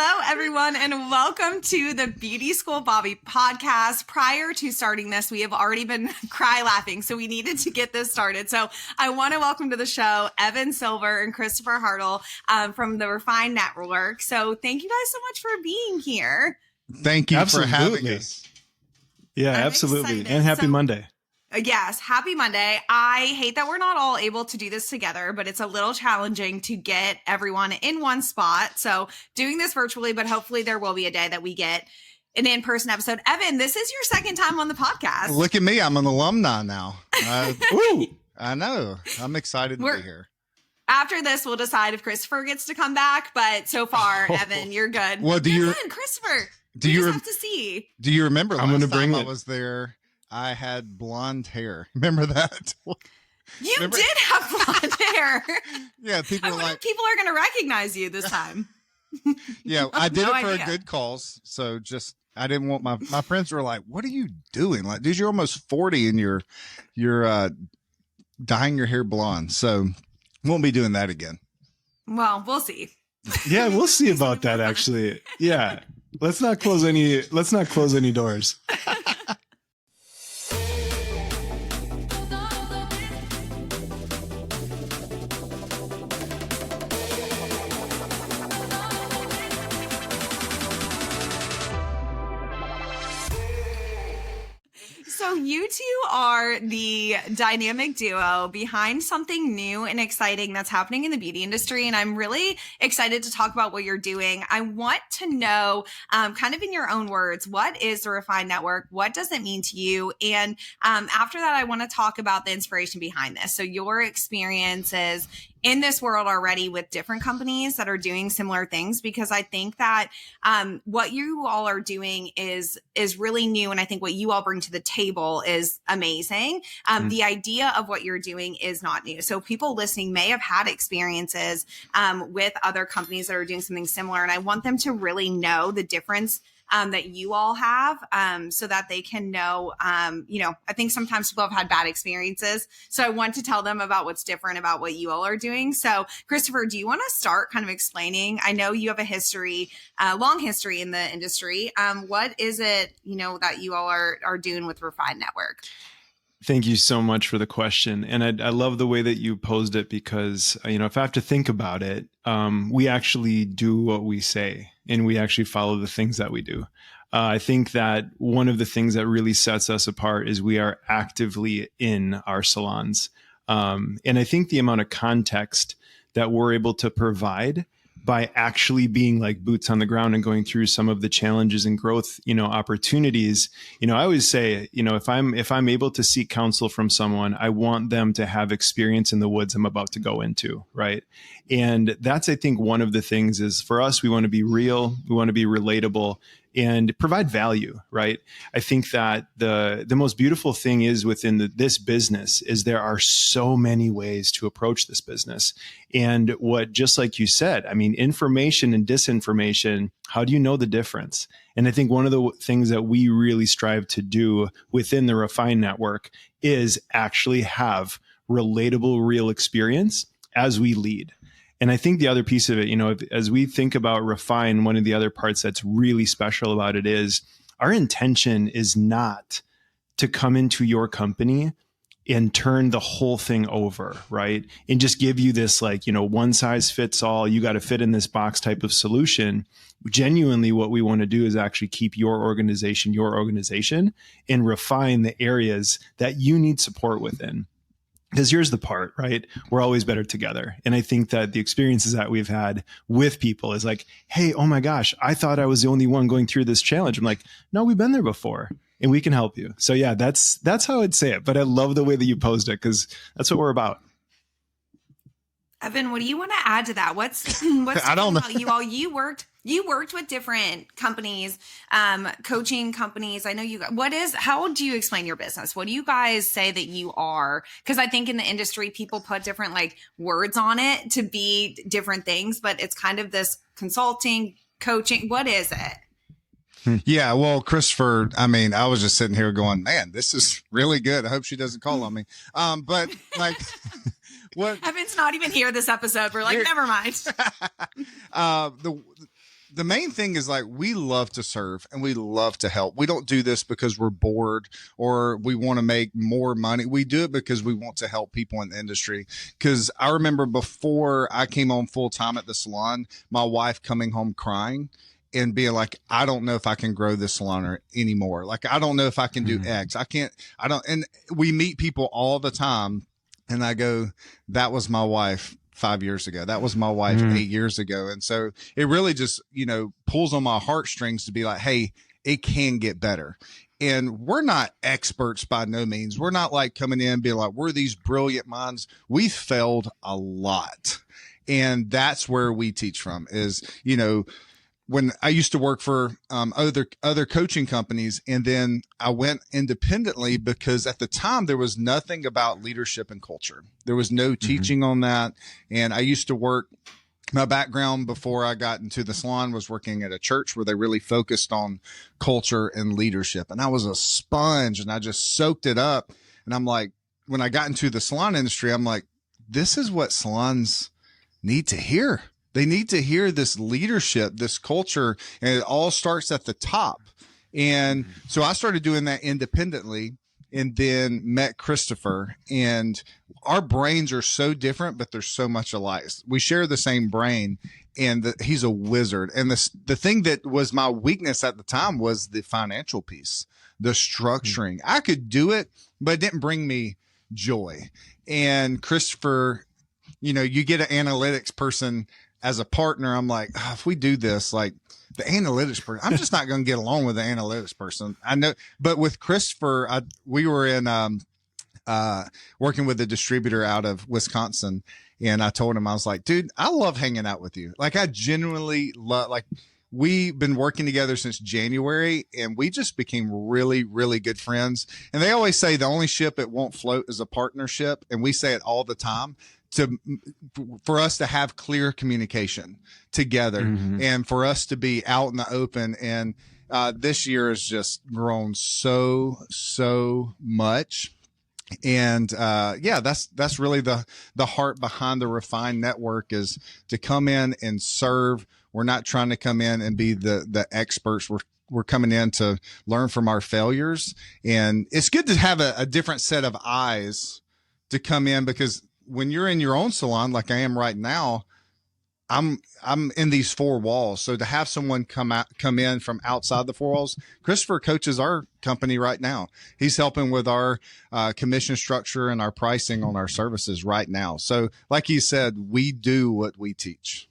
Hello, everyone, and welcome to the Beauty School Bobbi podcast. Prior to starting this, we have already been cry laughing, so we needed to get this started. So I want to welcome to the show Evan Silver and Christopher Hartl from the Refined Network. So thank you guys so much for being here. Thank you for having us. Yeah, I'm absolutely. excited. And happy Monday. Yes, happy Monday. I hate that we're not all able to do this together, but it's a little challenging to get everyone in one spot. So doing this virtually, but hopefully there will be a day that we get an in-person episode. Evan, this is your second time on the podcast. Look at me. I'm an alumni now. Ooh. I know. I'm excited to be here. After this, we'll decide if Christopher gets to come back. But so far, Evan, you're good. Well, Christopher, do you have to see? Do you remember I'm last gonna bring time it. I was there? I had blonde hair. Remember that? You did have blonde hair. Yeah, people I were wonder like, if people are going to recognize you this time. yeah, I did No it for idea. a good cause. So just, I didn't want my friends were like, what are you doing? Like, dude, you're almost 40 and you're dyeing your hair blonde. So won't be doing that again. Well, we'll see. Yeah, we'll see about that actually. Yeah. Let's not close any doors. So you two are the dynamic duo behind something new and exciting that's happening in the beauty industry. And I'm really excited to talk about what you're doing. I want to know, kind of in your own words, what is the Refined Network? What does it mean to you? And after that, I want to talk about the inspiration behind this. So your experiences in this world already with different companies that are doing similar things, because I think that what you all are doing is really new. And I think what you all bring to the table is amazing. The idea of what you're doing is not new. So people listening may have had experiences with other companies that are doing something similar. And I want them to really know the difference that you all have, so that they can know, I think sometimes people have had bad experiences. So I want to tell them about what's different about what you all are doing. So Christopher, do you want to start kind of explaining? I know you have a history, long history in the industry. What is it, that you all are doing with Refined Network? Thank you so much for the question. And I love the way that you posed it because, if I have to think about it, we actually do what we say and we actually follow the things that we do. I think that one of the things that really sets us apart is we are actively in our salons. And I think the amount of context that we're able to provide by actually being like boots on the ground and going through some of the challenges and growth, opportunities. I always say, if I'm able to seek counsel from someone, I want them to have experience in the woods I'm about to go into. Right. And that's, I think, one of the things is for us, we want to be real. We want to be relatable and provide value, right? I think that the most beautiful thing is within this business is there are so many ways to approach this business. And just like you said, information and disinformation, how do you know the difference? And I think one of the things that we really strive to do within the Refined Network is actually have relatable, real experience as we lead. And I think the other piece of it, as we think about Refine, one of the other parts that's really special about it is our intention is not to come into your company and turn the whole thing over, right? And just give you this one size fits all, you got to fit in this box type of solution. Genuinely, what we want to do is actually keep your organization, and refine the areas that you need support within. Because here's the part, right? We're always better together. And I think that the experiences that we've had with people is like, hey, oh my gosh, I thought I was the only one going through this challenge. I'm like, no, we've been there before and we can help you. So yeah, that's how I'd say it. But I love the way that you posed it because that's what we're about. Evan, what do you want to add to that? What's I don't know. about you all? You worked with different companies, coaching companies. I know how do you explain your business? What do you guys say that you are? Because I think in the industry, people put different words on it to be different things, but it's kind of this consulting, coaching. What is it? Yeah, well, Christopher, I was just sitting here going, man, this is really good. I hope she doesn't call on me. But what? Evan's not even here this episode. We're like, never mind. the main thing is like, we love to serve and we love to help. We don't do this because we're bored or we want to make more money. We do it because we want to help people in the industry. Cause I remember before I came on full time at the salon, my wife coming home crying and being like, I don't know if I can grow this salon anymore. Like, I don't know if I can do X. And we meet people all the time. And I go, that was my wife 5 years ago. That was my wife 8 years ago. And so it really just, pulls on my heartstrings to be like, hey, it can get better. And we're not experts by no means. We're not like coming in and being like, we're these brilliant minds. We failed a lot. And that's where we teach from is, when I used to work for other coaching companies, and then I went independently because at the time there was nothing about leadership and culture. There was no teaching on that. And I used to work, my background before I got into the salon was working at a church where they really focused on culture and leadership. And I was a sponge and I just soaked it up. And I'm like, when I got into the salon industry, I'm like, this is what salons need to hear. They need to hear this leadership, this culture, and it all starts at the top. And so I started doing that independently and then met Christopher, and our brains are so different, but there's so much alike. We share the same brain, and he's a wizard. And the thing that was my weakness at the time was the financial piece, the structuring. I could do it, but it didn't bring me joy. And Christopher, you get an analytics person as a partner. I'm like, if we do this, like the analytics person, I'm just not going to get along with the analytics person. I know, but with Christopher, we were in, working with a distributor out of Wisconsin. And I told him, I was like, dude, I love hanging out with you. Like, I genuinely love, like, we've been working together since January and we just became really, really good friends. And they always say the only ship it won't float is a partnership. And we say it all the time. For us to have clear communication together and for us to be out in the open. And this year has just grown so much. And that's really the heart behind the Refined Network, is to come in and serve. We're not trying to come in and be the experts. We're coming in to learn from our failures. And it's good to have a different set of eyes to come in, because when you're in your own salon, like I am right now, I'm in these four walls. So to have someone come in from outside the four walls, Christopher coaches our company right now. He's helping with our commission structure and our pricing on our services right now. So like you said, we do what we teach.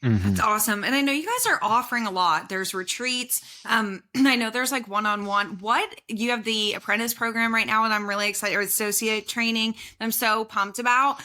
That's awesome. And I know you guys are offering a lot. There's retreats. I know there's like one-on-one. You have the apprentice program right now, and I'm really excited, or associate training. I'm so pumped about.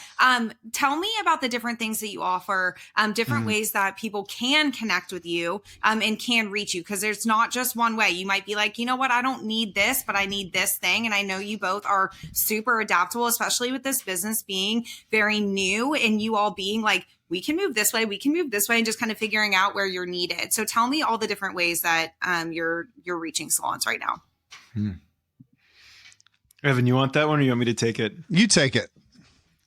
Tell me about the different things that you offer, different ways that people can connect with you, and can reach you. Because there's not just one way. You might be like, you know what? I don't need this, but I need this thing. And I know you both are super adaptable, especially with this business being very new and you all being like, we can move this way, we can move this way, and just kind of figuring out where you're needed. So tell me all the different ways that you're reaching salons right now. Evan, you want that one, or you want me to take it? You take it.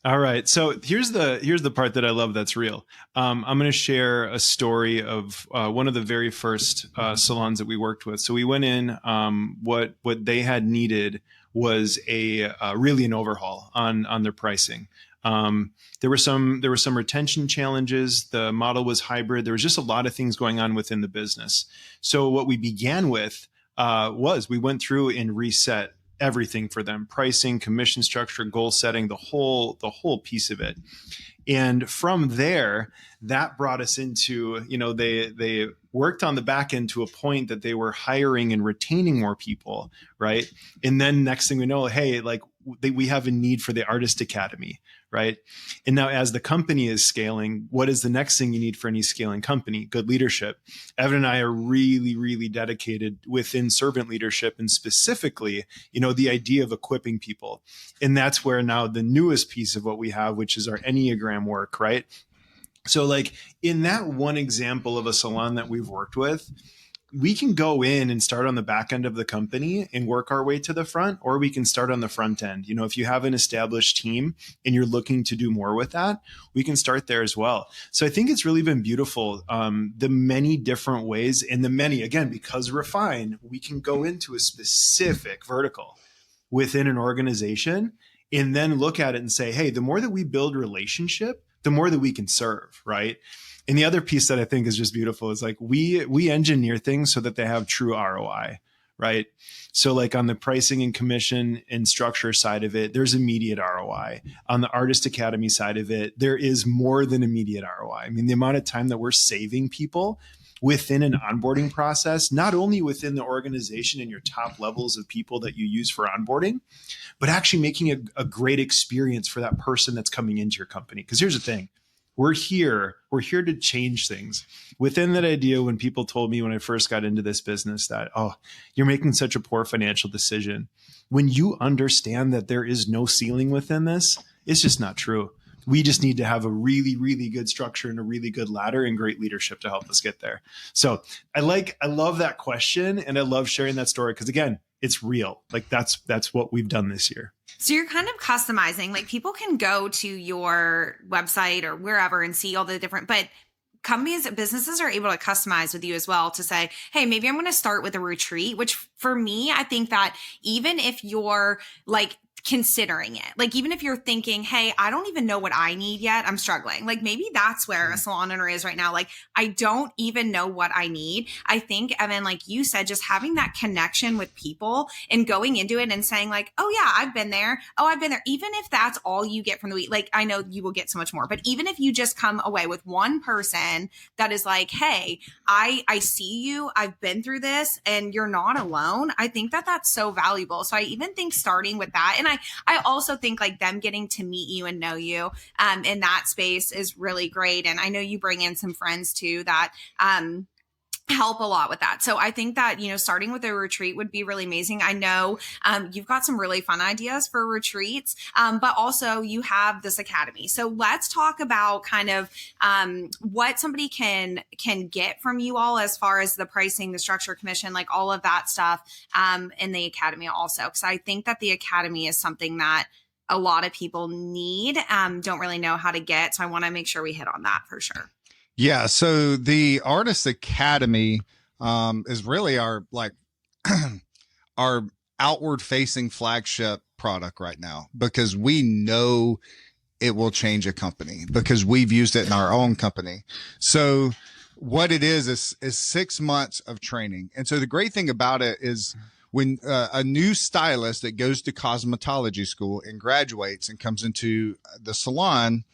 All right. So here's the part that I love that's real. I'm going to share a story of one of the very first salons that we worked with. So we went in. What they had needed was really an overhaul on their pricing. There were some retention challenges. The model was hybrid. There was just a lot of things going on within the business. So what we began with was we went through and reset everything for them: pricing, commission structure, goal setting, the whole piece of it. And from there, that brought us into, they worked on the back end to a point that they were hiring and retaining more people, right? And then next thing we know, hey, we have a need for the Artist Academy, right? And now as the company is scaling, what is the next thing you need for any scaling company? Good leadership. Evan and I are really, really dedicated within servant leadership, and specifically, the idea of equipping people. And that's where now the newest piece of what we have, which is our Enneagram work, right? So in that one example of a salon that we've worked with, we can go in and start on the back end of the company and work our way to the front, or we can start on the front end. If you have an established team and you're looking to do more with that, we can start there as well. So I think it's really been beautiful. The many different ways, and the many, again, because Refine, we can go into a specific vertical within an organization and then look at it and say, hey, the more that we build relationship, the more that we can serve, right? And the other piece that I think is just beautiful is like we engineer things so that they have true ROI, right? So like on the pricing and commission and structure side of it, there's immediate ROI. On the Artist Academy side of it, there is more than immediate ROI. I mean, the amount of time that we're saving people within an onboarding process, not only within the organization and your top levels of people that you use for onboarding, but actually making a great experience for that person that's coming into your company. Because here's the thing. We're here to change things. Within that idea, when people told me when I first got into this business that, oh, you're making such a poor financial decision. When you understand that there is no ceiling within this, it's just not true. We just need to have a really, really good structure and a really good ladder and great leadership to help us get there. So I love that question, and I love sharing that story because, again, it's real. Like that's what we've done this year. So you're kind of customizing, like people can go to your website or wherever and see all the different, but businesses are able to customize with you as well to say, hey, maybe I'm going to start with a retreat, which for me, I think that even if you're like considering it, like even if you're thinking, hey, I don't even know what I need yet, I'm struggling. Like maybe that's where a salon owner is right now. Like I don't even know what I need. I think, Evan, like you said, just having that connection with people and going into it and saying like, oh yeah, I've been there. Oh, I've been there. Even if that's all you get from the week, like I know you will get so much more, but even if you just come away with one person that is like, hey, I see you, I've been through this and you're not alone. I think that that's so valuable. So I even think starting with that, and I also think like them getting to meet you and know you in that space is really great. And I know you bring in some friends too that help a lot with that. So I think that, starting with a retreat would be really amazing. I know you've got some really fun ideas for retreats, but also you have this academy. So let's talk about kind of what somebody can get from you all as far as the pricing, the structure, commission, like all of that stuff in the academy also. Because I think that the academy is something that a lot of people need, don't really know how to get. So I want to make sure we hit on that for sure. Yeah. So the Artist Academy is really our our outward facing flagship product right now, because we know it will change a company because we've used it in our own company. So what it is 6 months of training. And so the great thing about it is when a new stylist that goes to cosmetology school and graduates and comes into the salon,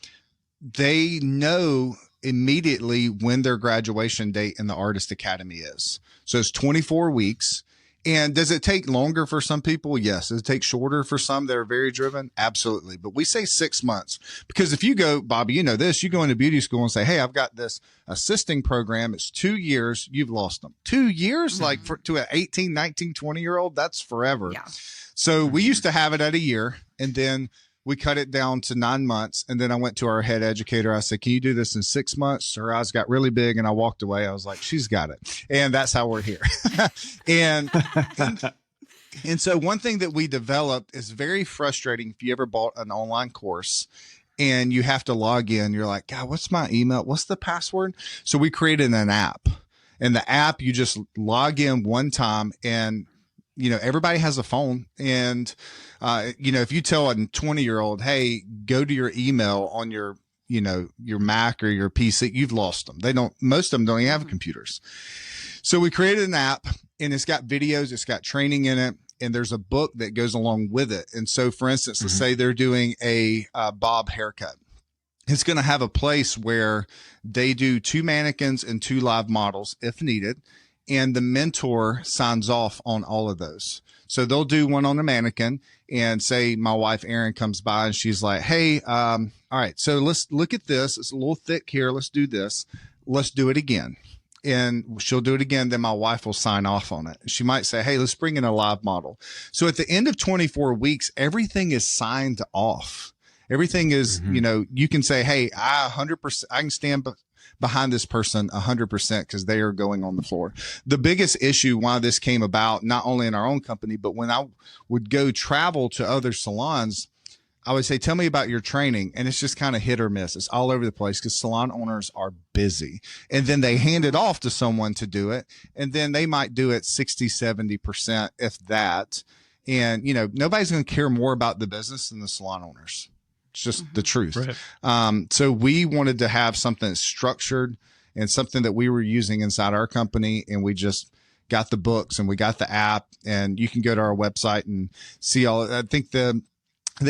they know immediately when their graduation date in the Artist Academy is. So it's 24 weeks. And does it take longer for some people? Yes. Does it take shorter for some that are very driven? Absolutely. But we say 6 months because if you go, Bobby, you know this, you go into beauty school and say, hey, I've got this assisting program. It's 2 years. You've lost them. 2 years, like to an 18, 19, 20-year-old, that's forever. Yeah. So we used to have it at a year, and then we cut it down to 9 months. And then I went to our head educator. I said, can you do this in 6 months? Her eyes got really big and I walked away. I was like, she's got it. And that's how we're here. and so one thing that we developed is very frustrating. If you ever bought an online course and you have to log in, you're like, God, what's my email? What's the password? So we created an app, and the app, you just log in one time, and everybody has a phone, and if you tell a 20-year-old, hey, go to your email on your Mac or your PC, you've lost them. Most of them don't even have computers. So we created an app, and it's got videos, it's got training in it, and there's a book that goes along with it. And so, for instance, let's say they're doing a bob haircut. It's going to have a place where they do 2 mannequins and 2 live models if needed. And the mentor signs off on all of those. So they'll do one on a mannequin, and say my wife, Erin, comes by and she's like, hey, all right, so let's look at this. It's a little thick here. Let's do this. Let's do it again. And she'll do it again. Then my wife will sign off on it. She might say, hey, let's bring in a live model. So at the end of 24 weeks, everything is signed off. Everything is, you can say, hey, I 100%, I can stand behind this person 100% because they are going on the floor. The biggest issue why this came about, not only in our own company, but when I would go travel to other salons, I would say, tell me about your training. And it's just kind of hit or miss. It's all over the place because salon owners are busy. And then they hand it off to someone to do it. And then they might do it 60, 70%, if that. And, you know, nobody's going to care more about the business than the salon owners. It's just the truth. Right. So we wanted to have something that's structured and something that we were using inside our company. And we just got the books and we got the app, and you can go to our website and see all. I think the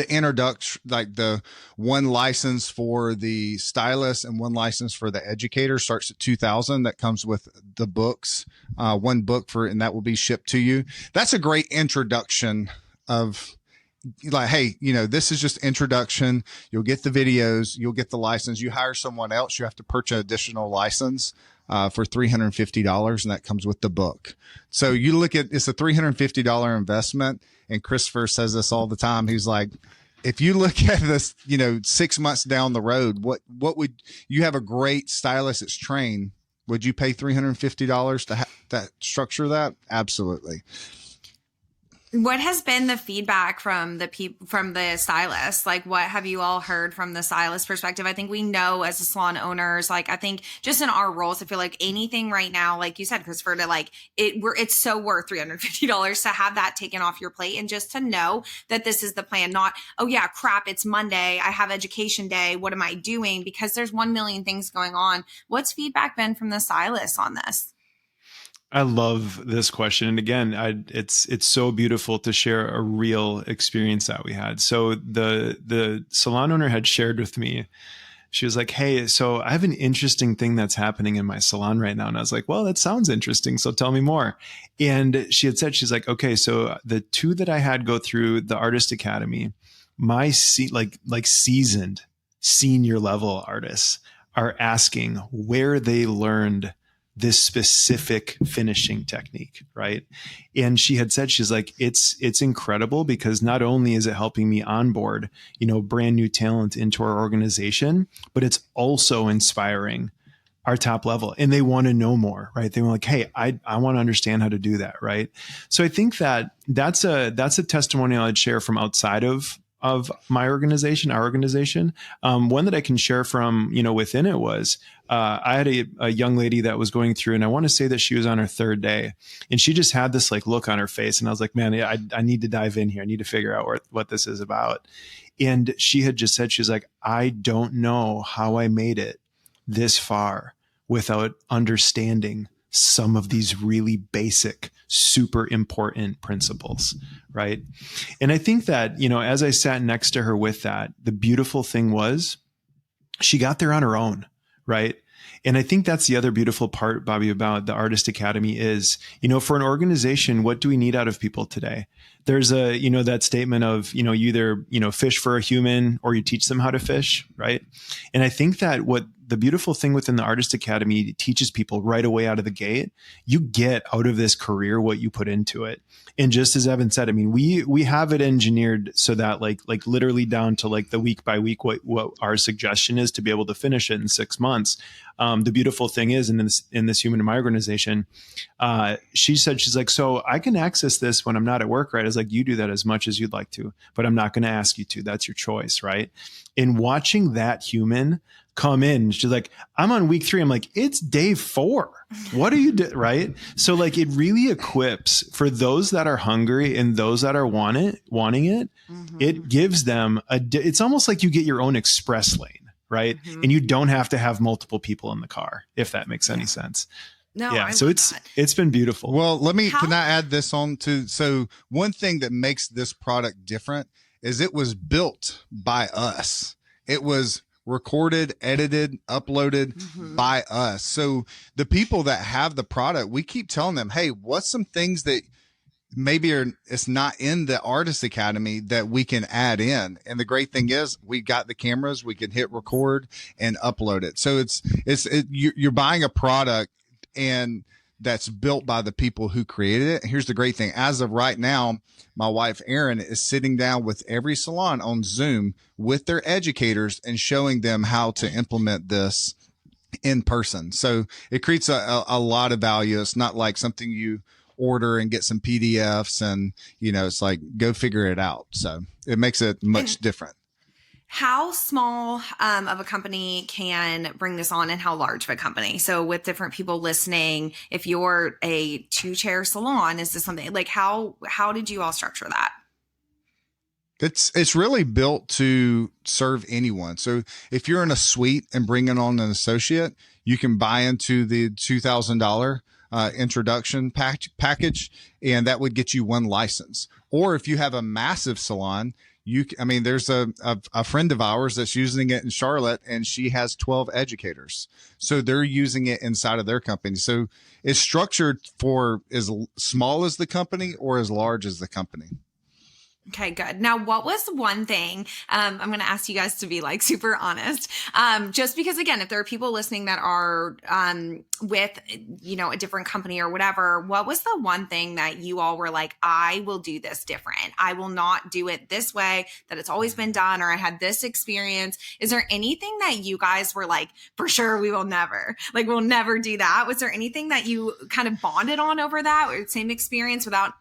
introduction, like the one license for the stylist and one license for the educator, starts at $2,000. That comes with the books, one book for, and that will be shipped to you. That's a great introduction of, like, hey, you know, this is just introduction. You'll get the videos, you'll get the license. You hire someone else, you have to purchase an additional license for $350, and that comes with the book. So you look at, it's a $350 investment. And Christopher says this all the time. He's like, if you look at this, you know, 6 months down the road, what would you have a great stylist that's trained? Would you pay $350 to that structure that? Absolutely. What has been the feedback from the stylists? Like, what have you all heard from the stylist perspective? I think we know as a salon owners, like, I think just in our roles, I feel like anything right now, like you said, Christopher, to like it's so worth $350 to have that taken off your plate, and just to know that this is the plan, not, oh yeah, crap, it's Monday, I have education day, what am I doing? Because there's 1 million things going on. What's feedback been from the stylists on this? I love this question. And again, it's so beautiful to share a real experience that we had. So the salon owner had shared with me, she was like, hey, so I have an interesting thing that's happening in my salon right now. And I was like, well, that sounds interesting. So tell me more. And she had said, she's like, okay, so the two that I had go through the Artist Academy, my seasoned senior level artists are asking where they learned this specific finishing technique, right? And she had said, she's like, it's incredible because not only is it helping me onboard, you know, brand new talent into our organization, but it's also inspiring our top level, and they want to know more, right? They were like, hey, I want to understand how to do that, right? So I think that's a testimonial I'd share from outside of my organization, our organization. One that I can share from, you know, within it was, I had a young lady that was going through, and I want to say that she was on her third day, and she just had this like look on her face. And I was like, man, I need to dive in here. I need to figure out what this is about. And she had just said, she's like, I don't know how I made it this far without understanding some of these really basic, super important principles, right? And I think that, you know, as I sat next to her with that, the beautiful thing was she got there on her own, right? And I think that's the other beautiful part, Bobbi, about the Artist Academy is, you know, for an organization, what do we need out of people today? There's that statement of, you know, you either, you know, fish for a human or you teach them how to fish, right? And I think that what the beautiful thing within the Artist Academy teaches people right away out of the gate, you get out of this career what you put into it. And just as Evan said, I mean, we have it engineered so that like literally down to like the week by week, what our suggestion is to be able to finish it in 6 months. The beautiful thing is in this human in my organization, she said, she's like, so I can access this when I'm not at work, right? I was like, you do that as much as you'd like to, but I'm not going to ask you to. That's your choice, right? In watching that human come in, she's like, I'm on week 3. I'm like, it's day 4. What are you doing? Right. So like, it really equips for those that are hungry and those that are wanting it. Mm-hmm. It gives them it's almost like you get your own express lane, right? Mm-hmm. And you don't have to have multiple people in the car, if that makes any sense. No, yeah. I So it's been beautiful. Well, can I add this on to, so one thing that makes this product different is it was built by us. It was recorded, edited, uploaded by us. So the people that have the product, we keep telling them, hey, what's some things that maybe it's not in the Artist Academy that we can add in? And the great thing is we got the cameras, we can hit record and upload it. So you're buying a product and that's built by the people who created it. Here's the great thing. As of right now, my wife, Erin, is sitting down with every salon on Zoom with their educators and showing them how to implement this in person. So it creates a lot of value. It's not like something you order and get some PDFs and, it's like, go figure it out. So it makes it much different. How small of a company can bring this on and how large of a company? So with different people listening, if you're a 2-chair salon, is this something like how did you all structure that? It's really built to serve anyone. So if you're in a suite and bringing on an associate, you can buy into the $2,000 introduction package, and that would get you one license. Or if you have a massive salon, there's a friend of ours that's using it in Charlotte, and she has 12 educators. So they're using it inside of their company. So it's structured for as small as the company or as large as the company. Okay, good. Now, what was one thing, I'm going to ask you guys to be like super honest, just because again, if there are people listening that are, with, a different company or whatever, what was the one thing that you all were like, I will do this different. I will not do it this way that it's always been done, or I had this experience. Is there anything that you guys were like, for sure, we'll never do that? Was there anything that you kind of bonded on over that or same experience without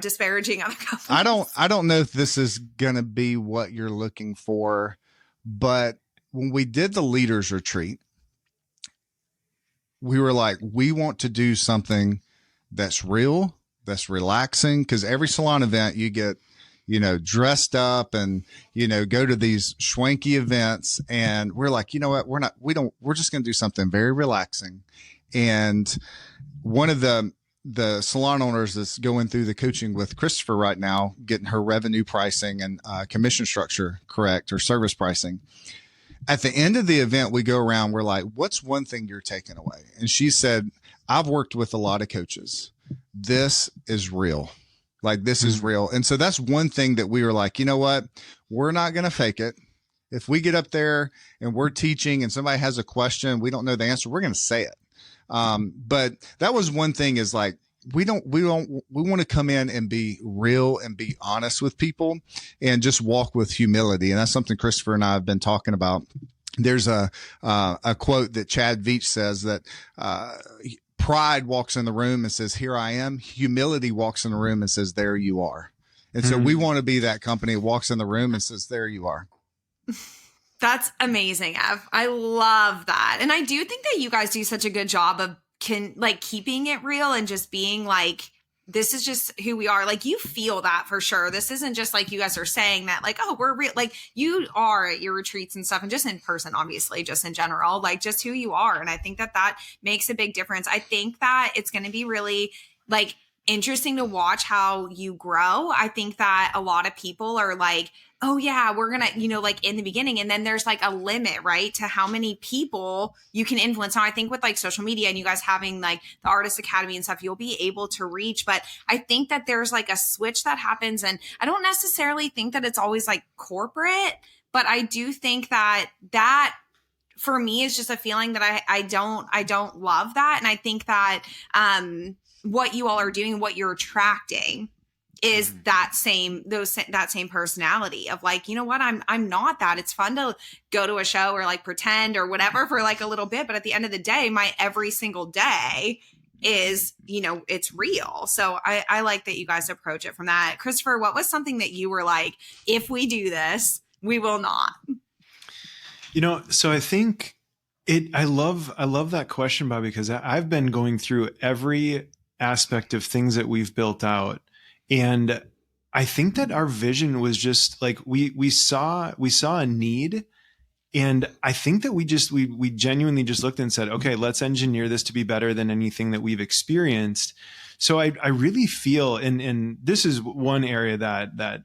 disparaging other companies? I don't know if this is going to be what you're looking for, but when we did the leaders retreat, we were like, we want to do something that's real, that's relaxing. Because every salon event you get, dressed up and, go to these schwanky events. And we're like, you know what? We're just going to do something very relaxing. And one of the salon owners that's going through the coaching with Christopher right now, getting her revenue pricing and commission structure correct, or service pricing. At the end of the event, we go around, we're like, what's one thing you're taking away? And she said, I've worked with a lot of coaches. This is real. Like, this is real. And so that's one thing that we were like, you know what? We're not going to fake it. If we get up there and we're teaching and somebody has a question, we don't know the answer, we're going to say it. But that was one thing, is like, we want to come in and be real and be honest with people and just walk with humility. And that's something Christopher and I have been talking about. There's a quote that Chad Veach says that, pride walks in the room and says, here I am. Humility walks in the room and says, there you are. And so we want to be that company that walks in the room and says, there you are. That's amazing, Ev. I love that. And I do think that you guys do such a good job of keeping it real and just being like, this is just who we are. Like, you feel that for sure. This isn't just like you guys are saying that like, oh, we're real. Like, you are at your retreats and stuff, and just in person, obviously, just in general, like just who you are. And I think that makes a big difference. I think that it's going to be really like interesting to watch how you grow. I think that a lot of people are like, oh yeah, we're going to, like in the beginning. And then there's like a limit, right, to how many people you can influence. Now, I think with like social media and you guys having like the Artist Academy and stuff, you'll be able to reach. But I think that there's like a switch that happens. And I don't necessarily think that it's always like corporate, but I do think that for me is just a feeling that I don't love that. And I think that what you all are doing, what you're attracting, is that same personality of like, you know what, I'm not that. It's fun to go to a show or like pretend or whatever for like a little bit, but at the end of the day, my every single day is, it's real. So I like that you guys approach it from that. Christopher, what was something that you were like, if we do this, we will not? So I think I love that question, Bobbi, because I've been going through every aspect of things that we've built out. And I think that our vision was just like, we saw a need. And I think that we genuinely just looked and said, okay, let's engineer this to be better than anything that we've experienced. So I really feel, and this is one area that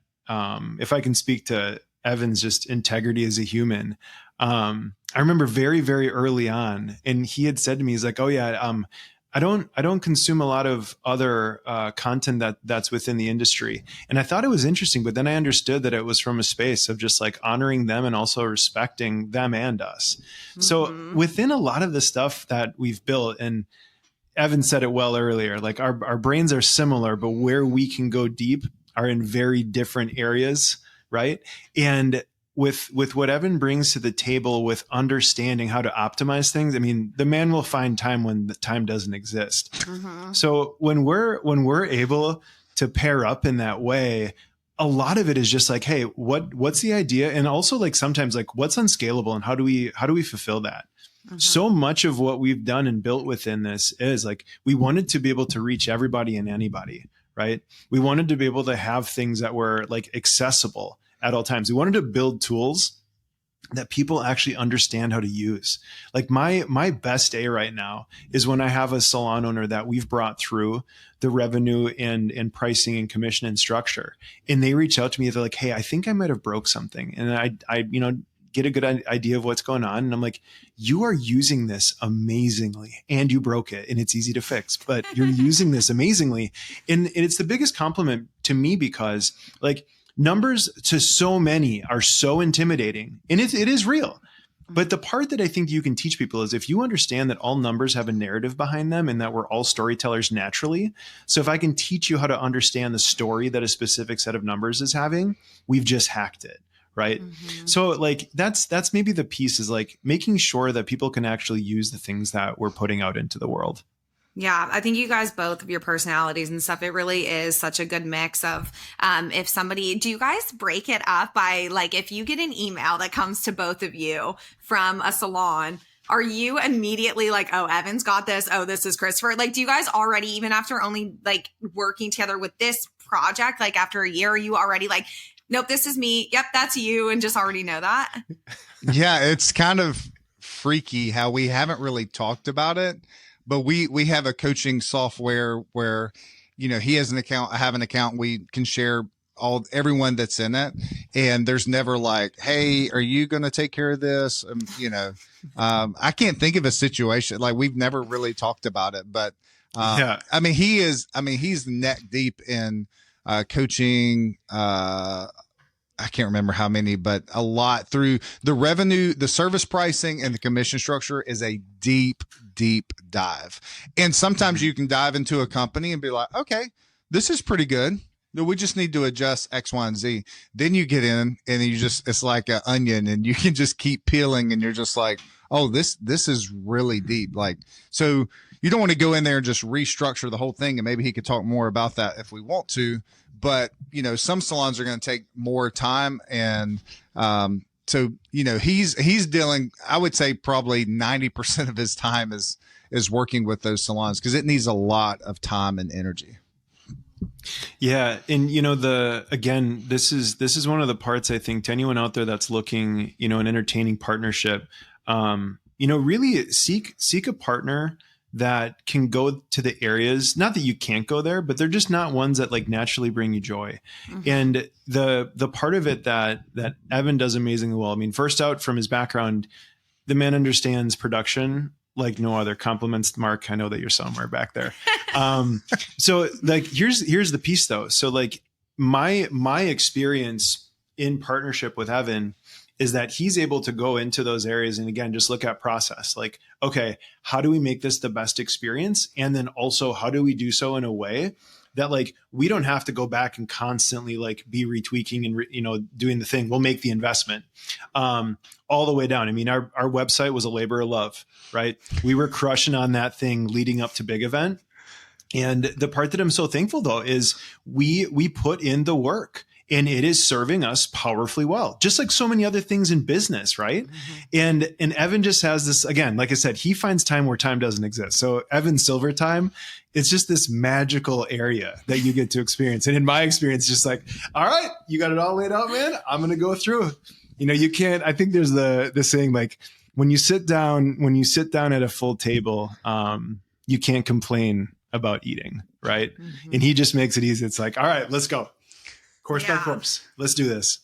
if I can speak to Evan's just integrity as a human, I remember very, very early on, and he had said to me, he's like, oh yeah, I don't consume a lot of other content that's within the industry. And I thought it was interesting, but then I understood that it was from a space of just like honoring them and also respecting them and us. Mm-hmm. So within a lot of the stuff that we've built, and Evan said it well earlier, like our brains are similar, but where we can go deep are in very different areas, right? And with what Evan brings to the table with understanding how to optimize things, I mean, the man will find time when the time doesn't exist. Mm-hmm. So when we're able to pair up in that way, a lot of it is just like, hey, what's the idea? And also like sometimes like what's unscalable and how do we fulfill that? Mm-hmm. So much of what we've done and built within this is like, we wanted to be able to reach everybody and anybody, right? We wanted to be able to have things that were like accessible at all times. We wanted to build tools that people actually understand how to use. Like my best day right now is when I have a salon owner that we've brought through the revenue and pricing and commission and structure. And they reach out to me. They're like, hey, I think I might've broke something. And I get a good idea of what's going on. And I'm like, you are using this amazingly and you broke it and it's easy to fix, but you're using this amazingly. And it's the biggest compliment to me because like, numbers to so many are so intimidating, and it is real. But the part that I think you can teach people is if you understand that all numbers have a narrative behind them and that we're all storytellers naturally. So if I can teach you how to understand the story that a specific set of numbers is having, we've just hacked it. Right. Mm-hmm. So like, that's maybe the piece is like making sure that people can actually use the things that we're putting out into the world. Yeah, I think you guys both of your personalities and stuff, it really is such a good mix of if somebody, do you guys break it up by like, if you get an email that comes to both of you from a salon, are you immediately like, oh, Evan's got this. Oh, this is Christopher. Like, do you guys already, even after only like working together with this project, like after a year, are you already like, nope, this is me. Yep, that's you. And just already know that? Yeah, it's kind of freaky how we haven't really talked about it. But we have a coaching software where, he has an account, I have an account, we can share everyone that's in it. And there's never like, hey, are you going to take care of this? I can't think of a situation like we've never really talked about it, but yeah. I mean, he's neck deep in coaching, I can't remember how many, but a lot through the revenue, the service pricing and the commission structure is a deep, deep dive. And sometimes you can dive into a company and be like, okay, this is pretty good. We just need to adjust X, Y, and Z. Then you get in and it's like an onion and you can just keep peeling and you're just like, oh, this is really deep. Like, so you don't want to go in there and just restructure the whole thing. And maybe he could talk more about that if we want to. But, some salons are going to take more time. And so, he's dealing, I would say probably 90% of his time is working with those salons because it needs a lot of time and energy. Yeah. And, this is one of the parts I think to anyone out there that's looking, an entertaining partnership, really seek a partner that can go to the areas, not that you can't go there, but they're just not ones that like naturally bring you joy. Mm-hmm. And the part of it that Evan does amazingly well. I mean, first out from his background, the man understands production like no other. Compliments, Mark. I know that you're somewhere back there. So like, here's the piece though. So like my experience in partnership with Evan is that he's able to go into those areas and again, just look at process. Like, okay, how do we make this the best experience? And then also how do we do so in a way that like, we don't have to go back and constantly like be retweaking and, doing the thing. We'll make the investment all the way down. I mean, our website was a labor of love, right? We were crushing on that thing leading up to big event. And the part that I'm so thankful though, is we put in the work. And it is serving us powerfully well, just like so many other things in business, right? Mm-hmm. And Evan just has this, again, like I said, he finds time where time doesn't exist. So Evan's silver time, it's just this magical area that you get to experience. And in my experience, just like, all right, you got it all laid out, man. I'm going to go through. You can't, I think there's the saying like, when you sit down at a full table, you can't complain about eating, right? Mm-hmm. And he just makes it easy. It's like, all right, let's go. Course by course. Let's do this.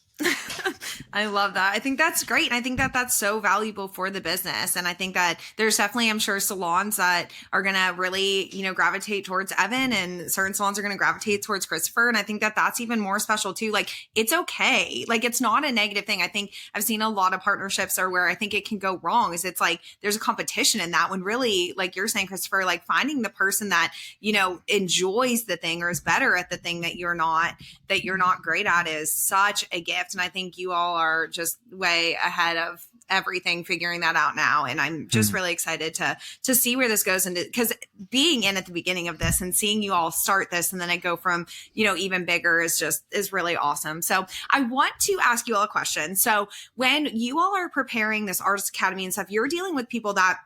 I love that. I think that's great. And I think that that's so valuable for the business. And I think that there's definitely, I'm sure, salons that are going to really, gravitate towards Evan, and certain salons are going to gravitate towards Christopher. And I think that that's even more special too. Like, it's okay. Like, it's not a negative thing. I think I've seen a lot of partnerships are where I think it can go wrong is it's like, there's a competition in that when really, like you're saying, Christopher, like finding the person that, enjoys the thing or is better at the thing that you're not great at is such a gift. And I think you all all are just way ahead of everything, figuring that out now. And I'm just really excited to see where this goes. And because being in at the beginning of this and seeing you all start this and then it go from, even bigger is really awesome. So I want to ask you all a question. So when you all are preparing this Artist Academy and stuff, you're dealing with people that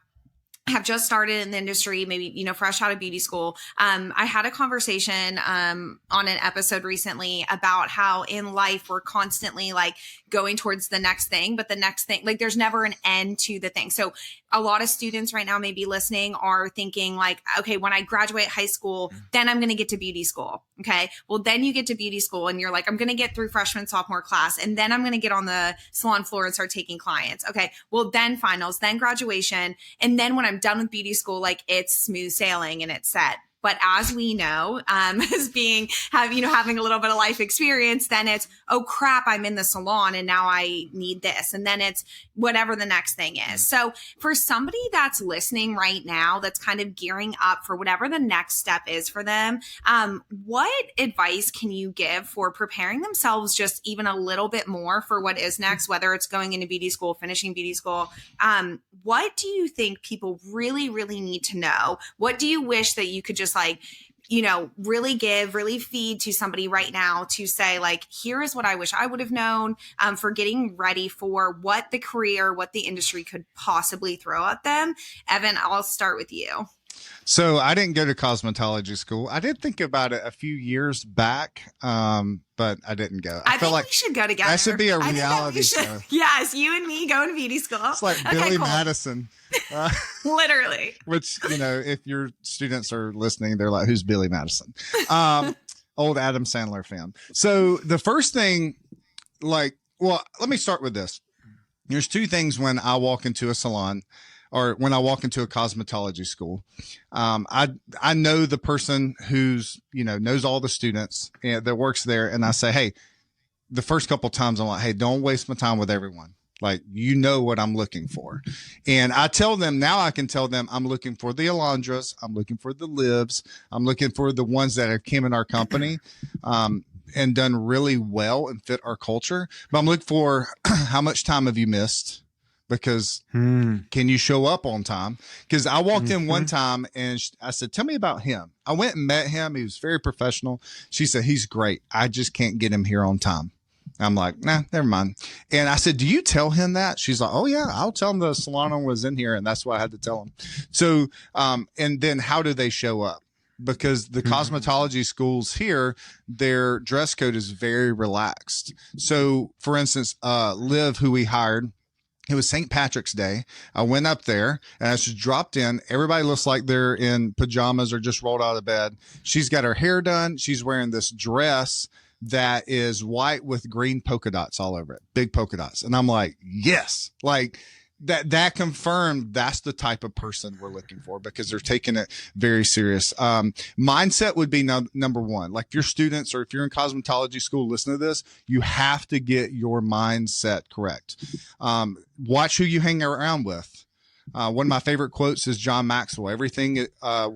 have just started in the industry, maybe, fresh out of beauty school. I had a conversation on an episode recently about how in life we're constantly like going towards the next thing, but the next thing, like there's never an end to the thing. So a lot of students right now maybe listening are thinking like, okay, when I graduate high school, then I'm going to get to beauty school. Okay. Well, then you get to beauty school and you're like, I'm going to get through freshman, sophomore class, and then I'm going to get on the salon floor and start taking clients. Okay. Well, then finals, then graduation. And then when I'm done with beauty school, like it's smooth sailing and it's set. But as we know, as having a little bit of life experience, then it's, oh crap, I'm in the salon and now I need this. And then it's whatever the next thing is. So for somebody that's listening right now, that's kind of gearing up for whatever the next step is for them, what advice can you give for preparing themselves just even a little bit more for what is next, whether it's going into beauty school, finishing beauty school? What do you think people really, really need to know? What do you wish that you could just really feed to somebody right now to say like, here is what I wish I would have known for getting ready for what the industry could possibly throw at them? Evan, I'll start with you. So I didn't go to cosmetology school. I did think about it a few years back, but I didn't go. I think like we should go together. That should be a reality show. Yes, you and me going to beauty school. It's like Billy Madison. Literally. Which, if your students are listening, they're like, who's Billy Madison? Old Adam Sandler fan. So the first thing, let me start with this. There's two things when I walk into a salon or when I walk into a cosmetology school. I know the person who's, knows all the students that works there. And I say, hey, the first couple times I'm like, hey, don't waste my time with everyone. Like, what I'm looking for. And I tell them now, I can tell them I'm looking for the Alondras. I'm looking for the Livs. I'm looking for the ones that have came in our company, and done really well and fit our culture. But I'm looking for how much time have you missed? Because can you show up on time? Because I walked in one time and I said, tell me about him. I went and met him. He was very professional. She said, he's great. I just can't get him here on time. I'm like, nah, never mind. And I said, do you tell him that? She's like, oh yeah, I'll tell him the salon owner was in here. And that's why I had to tell him. So, and then how do they show up? Because the cosmetology schools here, their dress code is very relaxed. So for instance, Liv, who we hired, it was St. Patrick's Day. I went up there and I just dropped in. Everybody looks like they're in pajamas or just rolled out of bed. She's got her hair done. She's wearing this dress that is white with green polka dots all over it, big polka dots. And I'm like, yes, like that confirmed that's the type of person we're looking for because they're taking it very serious. Mindset would be number one. Like if your students or if you're in cosmetology school, listen to this, you have to get your mindset correct. Watch who you hang around with. One of my favorite quotes is John Maxwell. Everything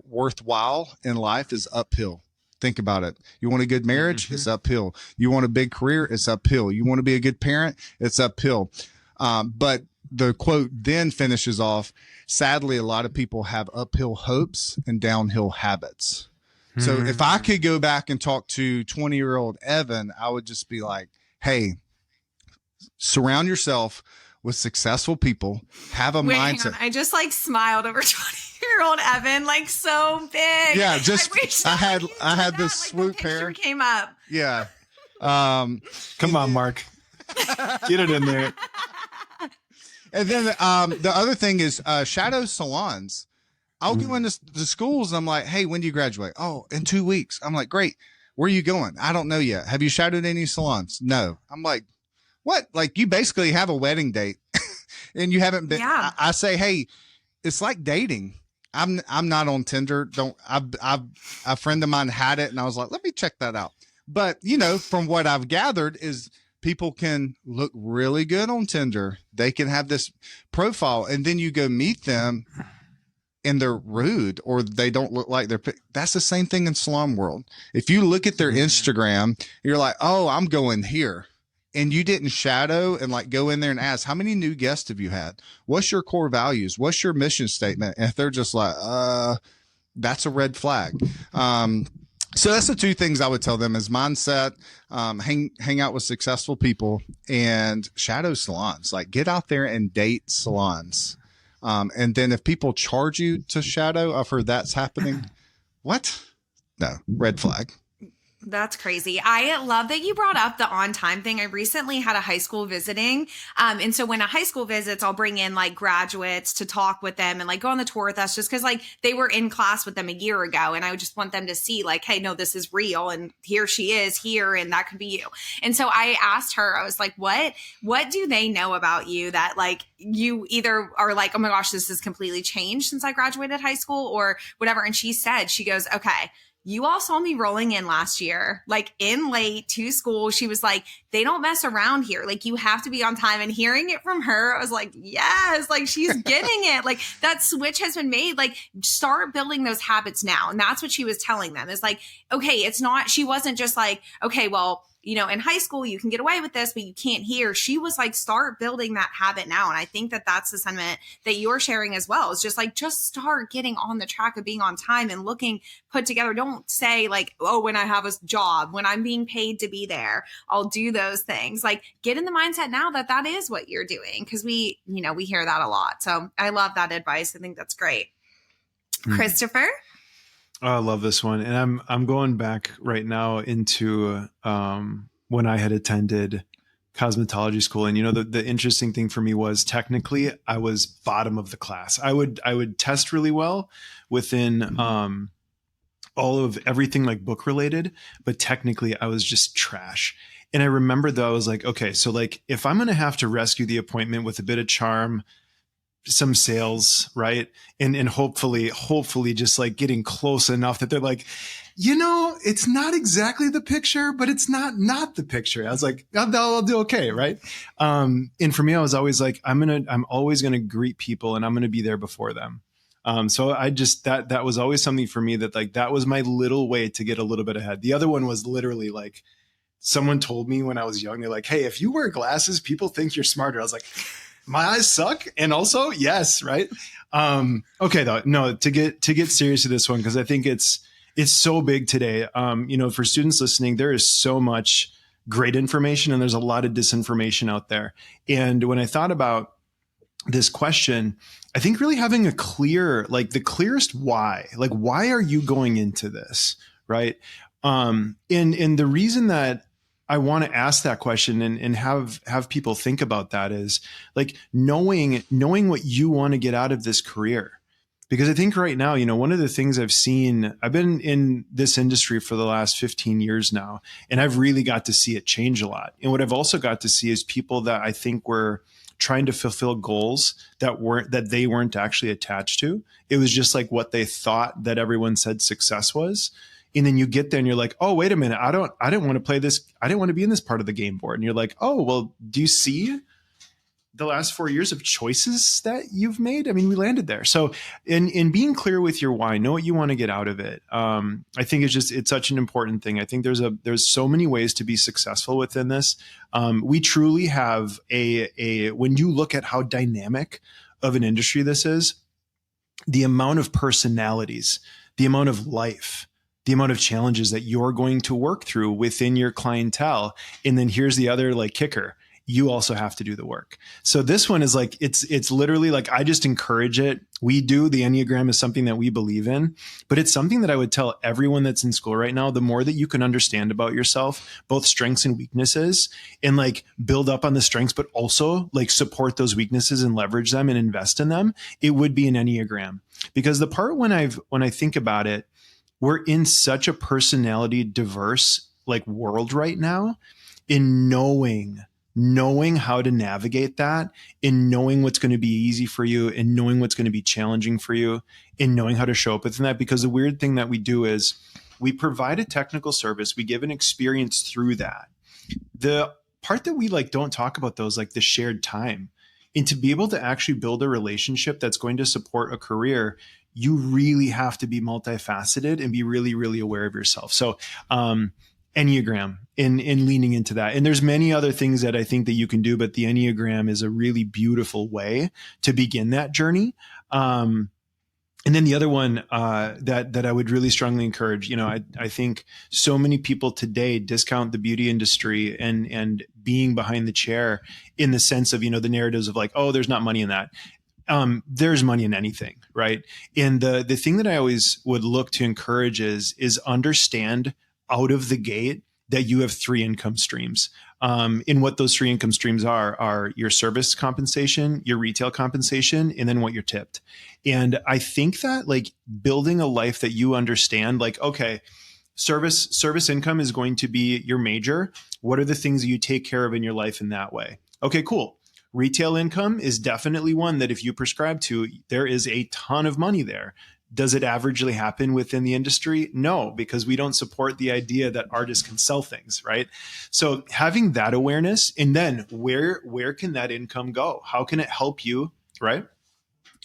worthwhile in life is uphill. Think about it. You want a good marriage? It's uphill. You want a big career? It's uphill. You want to be a good parent? It's uphill. But the quote then finishes off, sadly, a lot of people have uphill hopes and downhill habits. So if I could go back and talk to 20-year-old Evan, I would just be like, hey, surround yourself with successful people, have a mindset. Hang on. I just smiled over 20-year-old Evan, so big. Yeah, I had this swoop hair. Came up. Yeah. Come on, Mark. Get it in there. And then the other thing is shadow salons. I'll go into the schools. And I'm like, hey, when do you graduate? Oh, in 2 weeks. I'm like, great. Where are you going? I don't know yet. Have you shadowed any salons? No. I'm like, what? Like you basically have a wedding date and you haven't been. Yeah. I say, hey, it's like dating. I'm not on Tinder. A friend of mine had it and I was like, let me check that out. But from what I've gathered is people can look really good on Tinder. They can have this profile and then you go meet them and they're rude or they don't look like that's the same thing in salon world. If you look at their Instagram, you're like, oh, I'm going here. and you didn't shadow and like go in there and ask, how many new guests have you had? What's your core values? What's your mission statement? And if they're just like, that's a red flag. So that's the two things I would tell them is mindset, hang out with successful people, and shadow salons. Like get out there and date salons. And then if people charge you to shadow, I've heard that's happening. What? No, red flag. That's crazy. I love that you brought up the on time thing. I recently had a high school visiting. And so when a high school visits, I'll bring in like graduates to talk with them and like go on the tour with us just because like they were in class with them a year ago. And I would just want them to see like, hey, no, this is real. And here she is here. And that could be you. And so I asked her, I was like, what do they know about you that like you either are like, oh my gosh, this has completely changed since I graduated high school or whatever. And she said, she goes, okay, you all saw me rolling in last year, like in late to school. She was like, they don't mess around here. Like you have to be on time. And hearing it from her, I was like, yes, like she's getting it. Like that switch has been made. Like start building those habits now. And that's what she was telling them is like, okay, it's not, she wasn't just like, okay, well, you know, in high school, you can get away with this, but you can't here. She was like, start building that habit now. And I think that that's the sentiment that you're sharing as well. It's just like, just start getting on the track of being on time and looking put together. Don't say like, oh, when I have a job, when I'm being paid to be there, I'll do those things. Like get in the mindset now that that is what you're doing. Cause we hear that a lot. So I love that advice. I think that's great. Christopher? Oh, I love this one. And I'm going back right now into when I had attended cosmetology school. And, you know, the interesting thing for me was technically I was bottom of the class. I would test really well within all of everything like book related, but technically I was just trash. And I remember though, I was like, okay, so like if I'm going to have to rescue the appointment with a bit of charm, some sales, right? And hopefully just like getting close enough that they're like, you know, it's not exactly the picture, but it's not the picture. I was like, I'll do okay, right? And for me, I was always like, I'm always gonna greet people and I'm gonna be there before them. So I just that was always something for me that like that was my little way to get a little bit ahead. The other one was literally like someone told me when I was young, they're like, hey, if you wear glasses, people think you're smarter. I was like, my eyes suck. And also, yes. Right. Okay. Though, no, to get serious to this one, cause I think it's so big today. You know, for students listening, there is so much great information and there's a lot of disinformation out there. And when I thought about this question, I think really having a clear, like the clearest why, like, why are you going into this? Right. And the reason that I want to ask that question and have people think about that is like knowing what you want to get out of this career. Because I think right now, you know, one of the things I've been in this industry for the last 15 years now, and I've really got to see it change a lot. And what I've also got to see is people that I think were trying to fulfill goals that they weren't actually attached to. It was just like what they thought that everyone said success was. And then you get there and you're like, oh, wait a minute. I didn't want to play this. I didn't want to be in this part of the game board. And you're like, oh, well, do you see the last 4 years of choices that you've made? I mean, we landed there. So in being clear with your why, know what you want to get out of it. I think it's such an important thing. I think there's so many ways to be successful within this. We truly have when you look at how dynamic of an industry this is, the amount of personalities, the amount of life, the amount of challenges that you're going to work through within your clientele. And then here's the other like kicker. You also have to do the work. So this one is like, it's literally like, I just encourage it. The Enneagram is something that we believe in, but it's something that I would tell everyone that's in school right now, the more that you can understand about yourself, both strengths and weaknesses, and like build up on the strengths, but also like support those weaknesses and leverage them and invest in them, it would be an Enneagram. Because the part when I think about it, we're in such a personality diverse like world right now, in knowing how to navigate that, in knowing what's going to be easy for you, and knowing what's going to be challenging for you, and knowing how to show up within that. Because the weird thing that we do is we provide a technical service, we give an experience through that. The part that we like don't talk about though is like the shared time. And to be able to actually build a relationship that's going to support a career, you really have to be multifaceted and be really, really aware of yourself. So Enneagram in leaning into that. And there's many other things that I think that you can do, but the Enneagram is a really beautiful way to begin that journey. And then the other one that I would really strongly encourage, I think so many people today discount the beauty industry and being behind the chair in the sense of, the narratives of like, oh, there's not money in that. There's money in anything, right? And the thing that I always would look to encourage is understand out of the gate that you have 3 income streams. In what those 3 income streams are your service compensation, your retail compensation, and then what you're tipped. And I think that like building a life that you understand, like, okay, service income is going to be your major. What are the things that you take care of in your life in that way? Okay, cool. Retail income is definitely one that if you prescribe to, there is a ton of money there. Does it averagely happen within the industry? No, because we don't support the idea that artists can sell things, right? So having that awareness, and then where can that income go? How can it help you, right?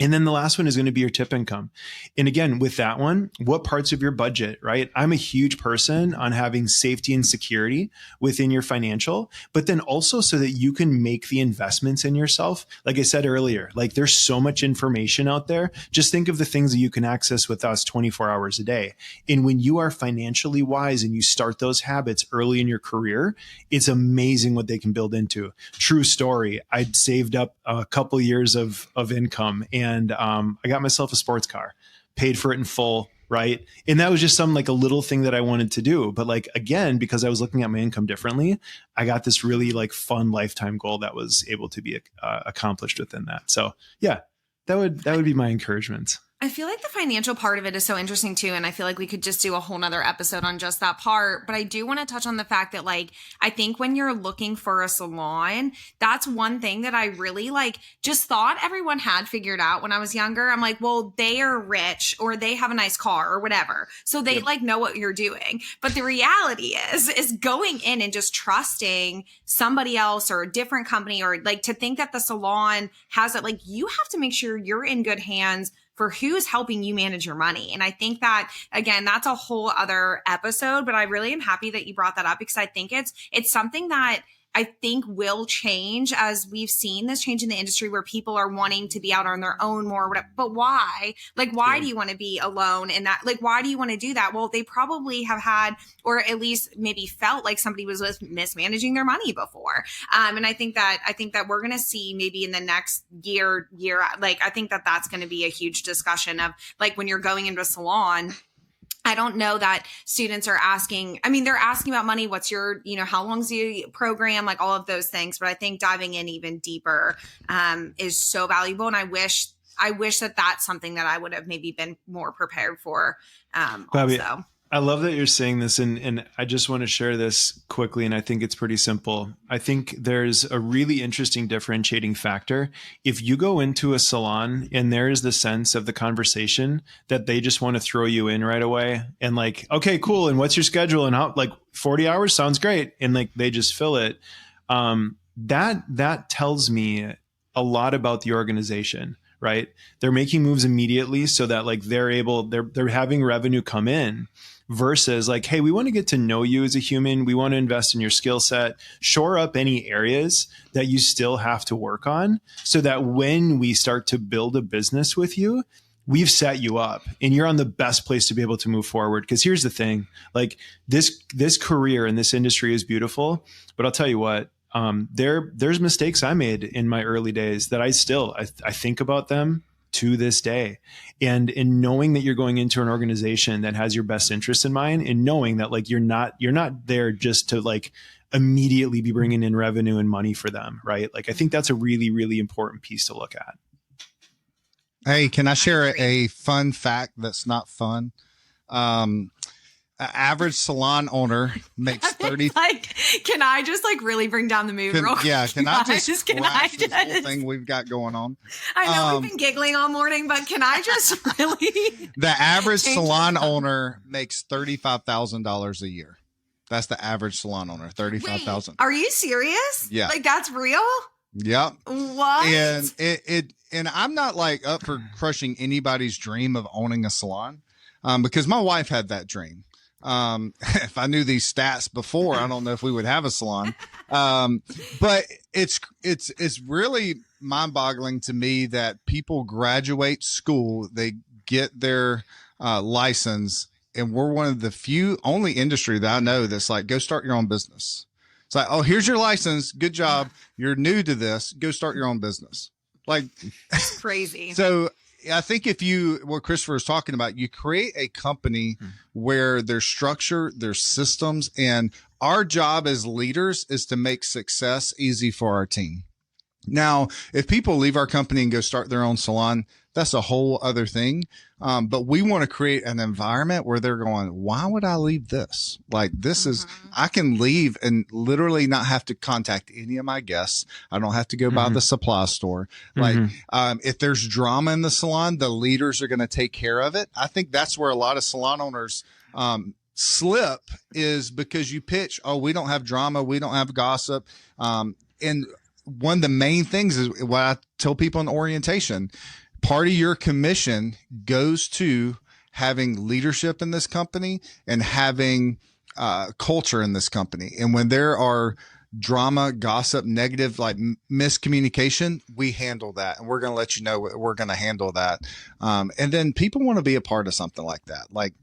And then the last one is going to be your tip income. And again, with that one, what parts of your budget, right? I'm a huge person on having safety and security within your financial, but then also so that you can make the investments in yourself. Like I said earlier, like there's so much information out there. Just think of the things that you can access with us 24 hours a day. And when you are financially wise and you start those habits early in your career, it's amazing what they can build into. True story. I'd saved up a couple years of income and I got myself a sports car, paid for it in full, right? And that was just some like a little thing that I wanted to do. But like, again, because I was looking at my income differently, I got this really like fun lifetime goal that was able to be accomplished within that. So yeah, that would be my encouragement. I feel like the financial part of it is so interesting too. And I feel like we could just do a whole nother episode on just that part. But I do want to touch on the fact that like, I think when you're looking for a salon, that's one thing that I really like just thought everyone had figured out when I was younger. I'm like, well, they are rich or they have a nice car or whatever. So they like know what you're doing. But the reality is going in and just trusting somebody else or a different company or like to think that the salon has it, like you have to make sure you're in good hands for who's helping you manage your money. And I think that, again, that's a whole other episode, but I really am happy that you brought that up because I think it's something that I think will change as we've seen this change in the industry where people are wanting to be out on their own more. But why? Like, why do you want to be alone in that? Like, why do you want to do that? Well, they probably have had, or at least maybe felt like somebody was mismanaging their money before. And I think that we're going to see maybe in the next year, like, I think that that's going to be a huge discussion of like when you're going into a salon. I don't know that students are asking. I mean, they're asking about money. What's your, how long's the program? Like all of those things. But I think diving in even deeper is so valuable. And I wish that that's something that I would have maybe been more prepared for. Bobbi, also. I love that you're saying this, and I just want to share this quickly, and I think it's pretty simple. I think there's a really interesting differentiating factor. If you go into a salon and there is the sense of the conversation that they just want to throw you in right away and like, okay, cool, and what's your schedule? And how, like 40 hours sounds great. And like they just fill it. That tells me a lot about the organization. Right? They're making moves immediately so that like they're having revenue come in versus like, hey, we want to get to know you as a human. We want to invest in your skill set, shore up any areas that you still have to work on so that when we start to build a business with you, we've set you up and you're on the best place to be able to move forward. Because here's the thing, like this career in this industry is beautiful, but I'll tell you what, there's mistakes I made in my early days that I think about them to this day. And in knowing that you're going into an organization that has your best interest in mind and knowing that like, you're not there just to like immediately be bringing in revenue and money for them. Right. Like, I think that's a really, really important piece to look at. Hey, can I share a fun fact that's not fun? Average salon owner makes 30. Like, can I just like really bring down the mood? Can I just squash this whole thing we've got going on? I know we've been giggling all morning, but can I just really? The average salon owner makes $35,000 a year. That's the average salon owner, $35,000. Are you serious? Yeah, like that's real. Yep. What? And and I'm not like up for crushing anybody's dream of owning a salon, because my wife had that dream. If I knew these stats before, I don't know if we would have a salon. But it's really mind-boggling to me that people graduate school, they get their license, and we're one of the few only industry that I know that's like, go start your own business. It's like, oh, here's your license. Good job. You're new to this. Go start your own business. Like, it's crazy. So I think what Christopher is talking about, you create a company where there's structure, there's systems, and our job as leaders is to make success easy for our team. Now, if people leave our company and go start their own salon, that's a whole other thing. But we want to create an environment where they're going, why would I leave this? Like, this is, I can leave and literally not have to contact any of my guests. I don't have to go by the supply store. Like, if there's drama in the salon, the leaders are going to take care of it. I think that's where a lot of salon owners, slip, is because you pitch, oh, we don't have drama. We don't have gossip. And one of the main things is what I tell people in orientation. Part of your commission goes to having leadership in this company and having culture in this company. And when there are drama, gossip, negative, like miscommunication, we handle that. And we're going to let you know we're going to handle that. And then people want to be a part of something like that. Like,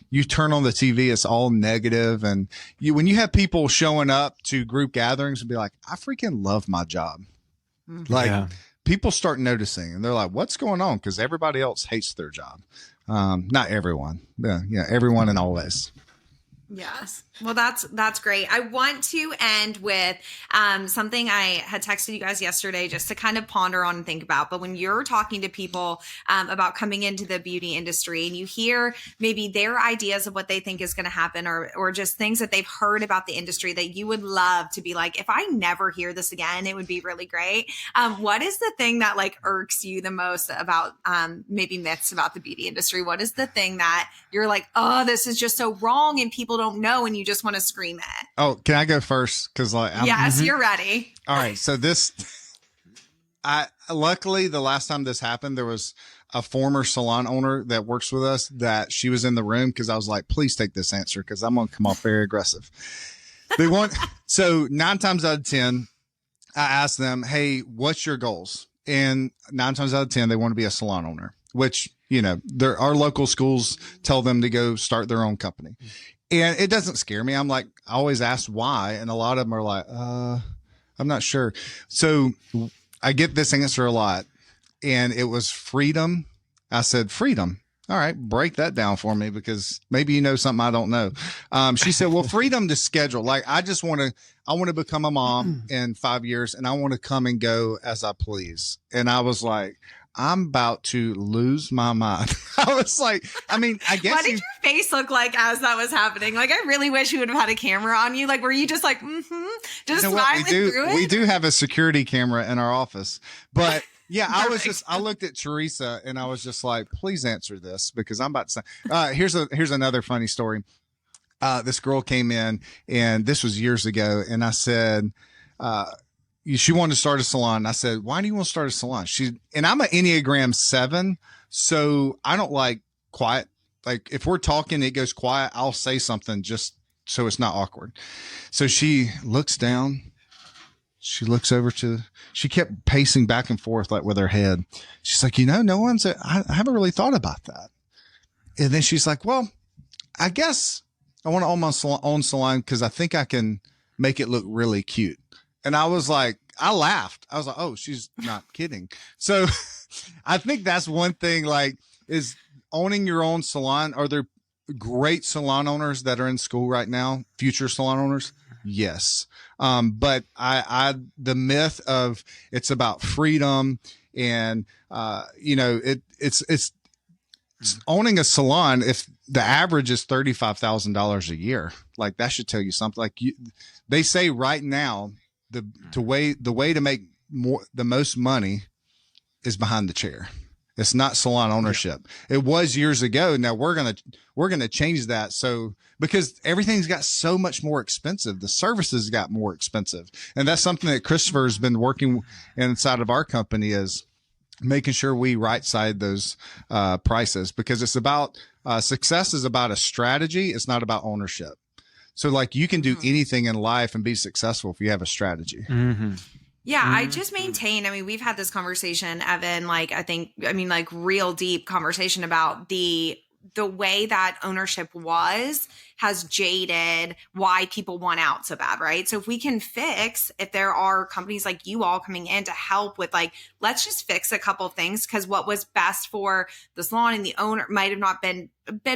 you turn on the TV, it's all negative. And when you have people showing up to group gatherings and be like, I freaking love my job. Like, people start noticing and they're like, what's going on? Because everybody else hates their job. Not everyone. Yeah, everyone and always. Yes. Well, that's great. I want to end with something I had texted you guys yesterday just to kind of ponder on and think about. But when you're talking to people about coming into the beauty industry and you hear maybe their ideas of what they think is going to happen or just things that they've heard about the industry that you would love to be like, if I never hear this again, it would be really great. What is the thing that like irks you the most about maybe myths about the beauty industry? What is the thing that you're like, oh, this is just so wrong and people don't know and you just want to scream it? Oh, can I go first? Because yes, you're ready. All right. So luckily the last time this happened, there was a former salon owner that works with us that she was in the room because I was like, please take this answer because I'm going to come off very aggressive. So 9 times out of 10, I asked them, hey, what's your goals? And 9 times out of 10, they want to be a salon owner, which, our local schools tell them to go start their own company. And it doesn't scare me. I'm like, I always ask why. And a lot of them are like, I'm not sure. So I get this answer a lot. And it was freedom. I said, freedom. All right, break that down for me because maybe you know something I don't know. She said, well, freedom to schedule. Like, I want to become a mom in 5 years and I want to come and go as I please. And I was like, I'm about to lose my mind. I was like, I guess. What did your face look like as that was happening? Like, I really wish you would have had a camera on you. Like, were you just like, just smiling through it? We do have a security camera in our office, but yeah, I looked at Teresa and I was just like, please answer this because I'm about to say, here's another funny story. This girl came in and this was years ago. And I said, she wanted to start a salon. I said, why do you want to start a salon? And I'm an Enneagram 7. So I don't like quiet. Like if we're talking, it goes quiet. I'll say something just so it's not awkward. So she looks down. She looks over she kept pacing back and forth, like with her head. She's like, I haven't really thought about that. And then she's like, well, I guess I want to own my own salon because I think I can make it look really cute. And I was like, I laughed. I was like, oh, she's not kidding. So I think that's one thing, like, is owning your own salon. Are there great salon owners that are in school right now? Future salon owners? Yes. But the myth of it's about freedom and, it's owning a salon. If the average is $35,000 a year, like that should tell you something. Like they say right now, the way to make the most money is behind the chair. It's not salon ownership. Yeah. It was years ago. Now we're going to change that. So, because everything's got so much more expensive, the services got more expensive. And that's something that Christopher has been working inside of our company is making sure we right side those prices because it's about Success is about a strategy. It's not about ownership. So like you can do anything in life and be successful if you have a strategy. Mm-hmm. Yeah, I just maintain. I mean, we've had this conversation, Evan, like real deep conversation about the way that ownership has jaded why people want out so bad, right? So if we can if there are companies like you all coming in to help with like, let's just fix a couple of things, because what was best for the salon and the owner might have not been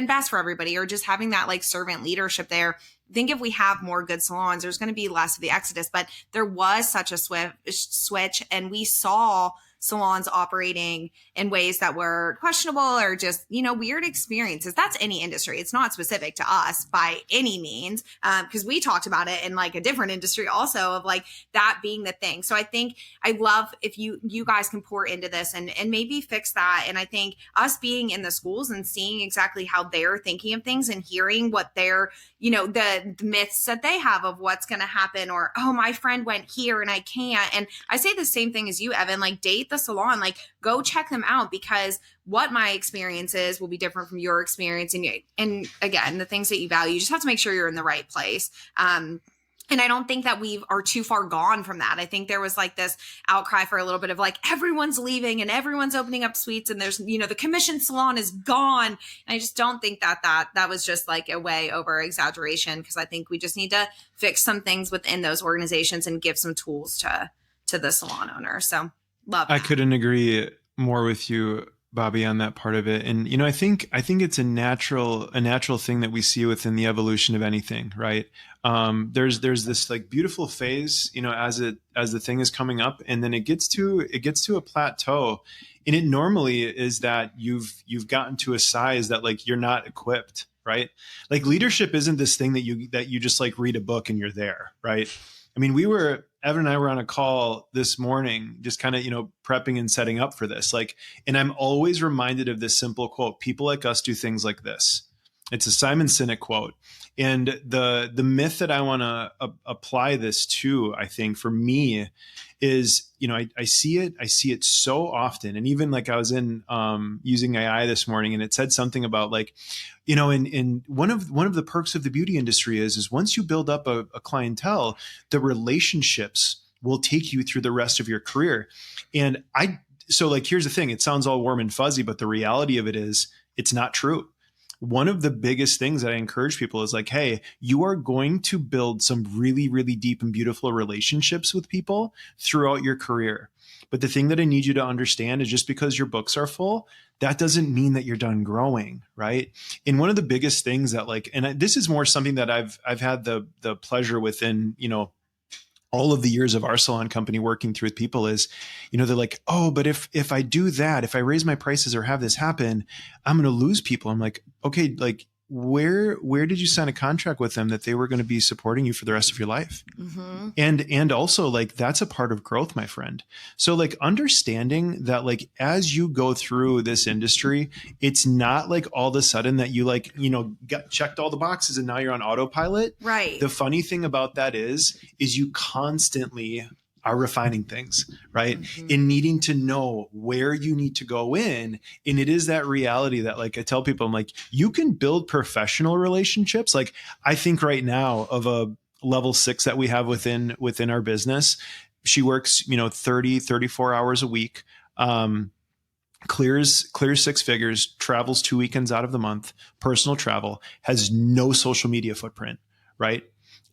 best for everybody, or just having that like servant leadership there. I think if we have more good salons, there's going to be less of the exodus, but there was such a switch, and we saw salons operating in ways that were questionable or just, weird experiences. That's any industry. It's not specific to us by any means. Because we talked about it in like a different industry also, of like that being the thing. So I think I love if you guys can pour into this and maybe fix that. And I think us being in the schools and seeing exactly how they're thinking of things and hearing what they're, the myths that they have of what's going to happen, or, oh, my friend went here and I can't. And I say the same thing as you, Evan, like date the salon, like go check them out, because what my experience is will be different from your experience. And again, the things that you value, you just have to make sure you're in the right place. And I don't think that we are too far gone from that. I think there was like this outcry for a little bit of like, everyone's leaving and everyone's opening up suites and there's, the commission salon is gone. And I just don't think that was just like a way over exaggeration, because I think we just need to fix some things within those organizations and give some tools to the salon owner. So love that. I couldn't agree more with you, Bobbi, on that part of it. And, I think it's a natural thing that we see within the evolution of anything, right? There's this like beautiful phase, as the thing is coming up, and then it gets to a plateau. And it normally is that you've gotten to a size that like you're not equipped, right? Like leadership isn't this thing that you just like read a book and you're there, right? I mean, Evan and I were on a call this morning, just kind of, prepping and setting up for this. Like, and I'm always reminded of this simple quote: people like us do things like this. It's a Simon Sinek quote. And the myth that I want to apply this to, I think for me is, I see it so often. And even like I was in using AI this morning, and it said something about like, and one of the perks of the beauty industry is once you build up a clientele, the relationships will take you through the rest of your career. And so like, here's the thing, it sounds all warm and fuzzy, but the reality of it is it's not true. One of the biggest things that I encourage people is like, hey, you are going to build some really, really deep and beautiful relationships with people throughout your career. But the thing that I need you to understand is just because your books are full, that doesn't mean that you're done growing, right? And one of the biggest things that like, and this is more something that I've had the pleasure within, all of the years of our salon company working through with people is, they're like, oh, but if I do that, if I raise my prices or have this happen, I'm going to lose people. I'm like, okay, like where did you sign a contract with them that they were going to be supporting you for the rest of your life? Mm-hmm. And also like, that's a part of growth, my friend. So like understanding that like, as you go through this industry, it's not like all of a sudden that you like, got checked all the boxes and now you're on autopilot. Right. The funny thing about that is you constantly are refining things, right? Mm-hmm. In needing to know where you need to go in. And it is that reality that like I tell people, I'm like, you can build professional relationships. Like I think right now of a level 6 that we have within our business, she works, 30, 34 hours a week, clears 6 figures, travels 2 weekends out of the month, personal travel, has no social media footprint, right?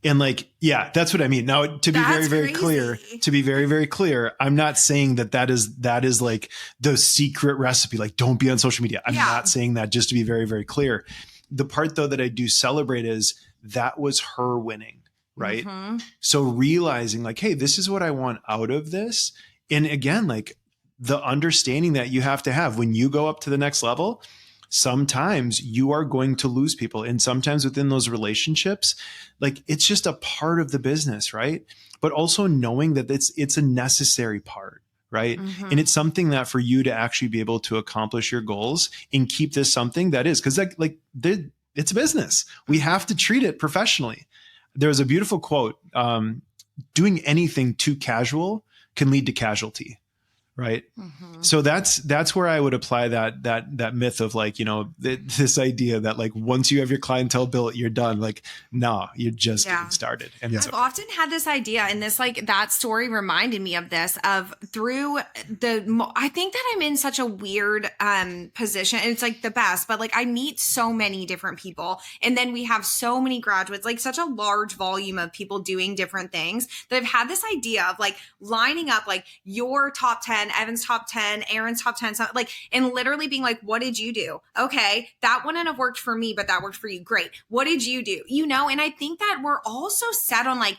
And like, yeah, that's what I mean. Now, to be very, very clear, I'm not saying that is like the secret recipe. Like, don't be on social media. I'm not saying that, just to be very, very clear. The part though that I do celebrate is that was her winning, right? Mm-hmm. So realizing like, hey, this is what I want out of this. And again, like the understanding that you have to have when you go up to the next level, sometimes you are going to lose people. And sometimes within those relationships, like it's just a part of the business, right? But also knowing that it's a necessary part, right? Mm-hmm. And it's something that for you to actually be able to accomplish your goals and keep this something that is, because it's a business. We have to treat it professionally. There was a beautiful quote, doing anything too casual can lead to casualty. right? So that's where I would apply that myth of like, this idea that like once you have your clientele built, you're done. Like, no, you're just getting started. And I've often had this idea, and this like that story reminded me of this through I think that I'm in such a weird position. And it's like the best, but like I meet so many different people, and then we have so many graduates, like such a large volume of people doing different things, that I've had this idea of like lining up like your top 10, Evan's top 10, Aaron's top 10, so, like, and literally being like, what did you do? Okay, that wouldn't have worked for me, but that worked for you. Great. What did you do? And I think that we're also set on like,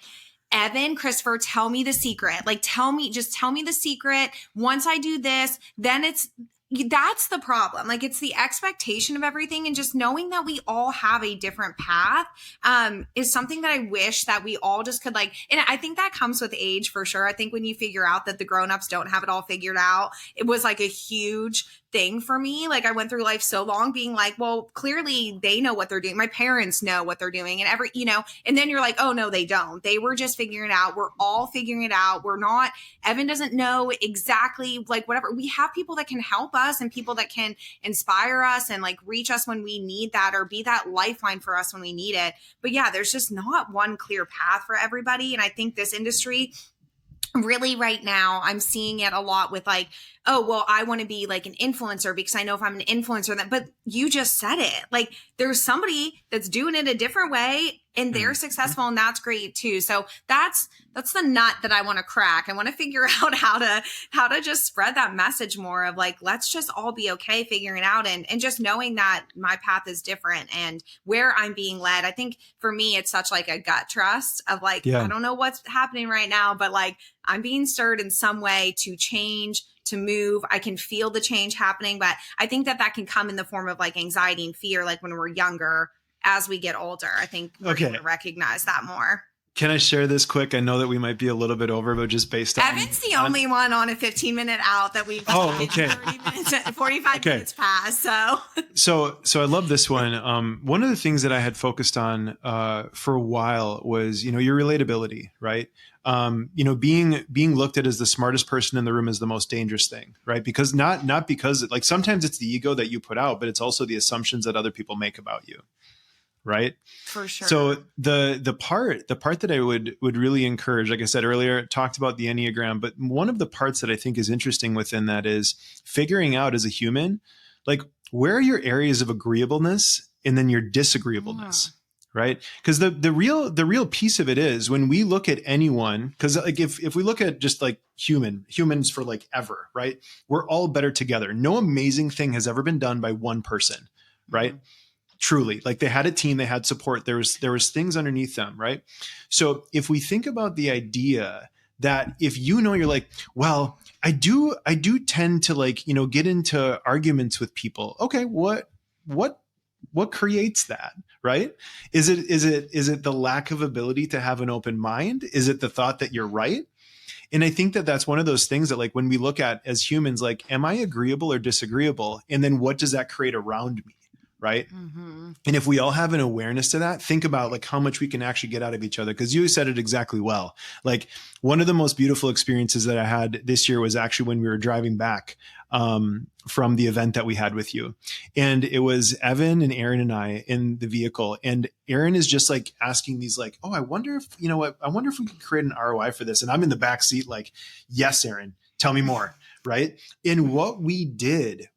Evan, Christopher, tell me the secret. Like, tell me the secret. Once I do this, then that's the problem. Like, it's the expectation of everything, and just knowing that we all have a different path is something that I wish that we all just could like, and I think that comes with age for sure. I think when you figure out that the grownups don't have it all figured out, it was like a huge thing for me. Like, I went through life so long being like, well, clearly they know what they're doing. My parents know what they're doing, and and then you're like, oh no, they don't. They were just figuring it out. We're all figuring it out. We're not, Evan doesn't know exactly like whatever. We have people that can help us and people that can inspire us and like reach us when we need that, or be that lifeline for us when we need it. But yeah, there's just not one clear path for everybody. And I think this industry really right now, I'm seeing it a lot with like, oh, well, I want to be like an influencer because I know if I'm an influencer, but you just said it. Like, there's somebody that's doing it a different way and they're successful, and that's great too. So that's the nut that I want to crack. I want to figure out how to just spread that message more of like, let's just all be okay figuring it out, and just knowing that my path is different and where I'm being led. I think for me, it's such like a gut trust of like, I don't know what's happening right now, but like I'm being stirred in some way to change, to move. I can feel the change happening, but I think that can come in the form of like anxiety and fear, like when we're younger. As we get older, I think we're going to recognize that more. Can I share this quick? I know that we might be a little bit over, but just based on Evan's the only one on a 15-minute out that we've 45 minutes past. So I love this one. One of the things that I had focused on for a while was, your relatability, right? Being looked at as the smartest person in the room is the most dangerous thing, right? Because not because like sometimes it's the ego that you put out, but it's also the assumptions that other people make about you. Right. For sure. So the part that I would really encourage, like I said earlier, talked about the Enneagram, but one of the parts that I think is interesting within that is figuring out as a human, like, where are your areas of agreeableness and then your disagreeableness, right? Because the real piece of it is when we look at anyone, because like if we look at just like humans for like ever, right? We're all better together. No amazing thing has ever been done by one person, right? Mm-hmm. Truly, like they had a team, they had support. There was things underneath them, right? So if we think about the idea that if you're like, well, I do tend to like, get into arguments with people. Okay, what creates that, right? Is it the lack of ability to have an open mind? Is it the thought that you're right? And I think that that's one of those things that like when we look at as humans, like, am I agreeable or disagreeable? And then what does that create around me? Right. Mm-hmm. And if we all have an awareness to that, think about like how much we can actually get out of each other. Cause you said it exactly well. Like one of the most beautiful experiences that I had this year was actually when we were driving back from the event that we had with you. And it was Evan and Aaron and I in the vehicle. And Aaron is just like asking these like, oh, I wonder if we can create an ROI for this. And I'm in the back seat like, yes, Aaron, tell me more. Right. And what we did